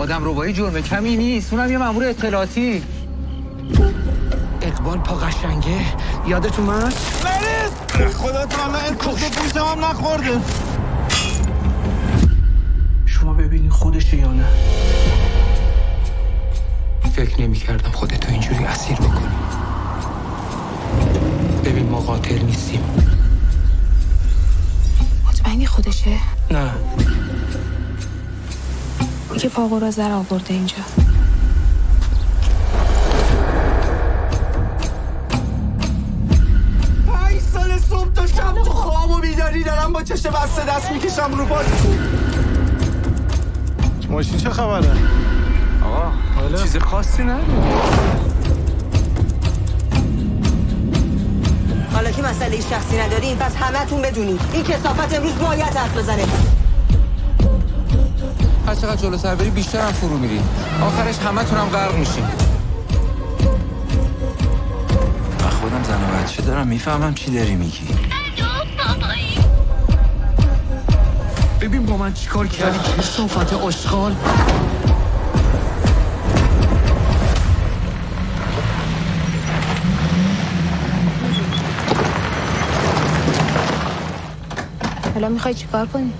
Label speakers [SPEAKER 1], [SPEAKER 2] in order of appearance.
[SPEAKER 1] آدم ربایی جرم کمی نیست، اونم یه مأمور اطلاعاتی.
[SPEAKER 2] اقبال پا قشنگه یادت اومد؟
[SPEAKER 3] مریض خدا تعالی اسم پوشم هم نخورده.
[SPEAKER 2] شما ببینین خودشه یا نه.
[SPEAKER 1] فکر نمی کردم خودتو اینجوری اسیر بکنی. ببین ما قاتل نیستیم.
[SPEAKER 4] مطمئنی خودشه؟
[SPEAKER 2] نه
[SPEAKER 4] که پاقو را زر آورده اینجا.
[SPEAKER 3] 5 سال صبح تا شب تو خواب و بیداری دارم با چشم بسته دست میکشم رو پات. ماشین چه خبره؟
[SPEAKER 1] آقا چیز خاصی نداره.
[SPEAKER 5] حالا که مسئله شخصی نداریم پس همتون بدونید این کثافت امروز باید حرف بزنه.
[SPEAKER 1] هر چقدر جلو سر بری بیشتر هم فرو میری. آخرش همتون هم غرق میشین.
[SPEAKER 6] من خودم زن و بچه دارم میفهمم چی داری میگی.
[SPEAKER 2] ببین با من چیکار کردی کثافت آشغال.
[SPEAKER 4] حالا میخوای چیکار کنی؟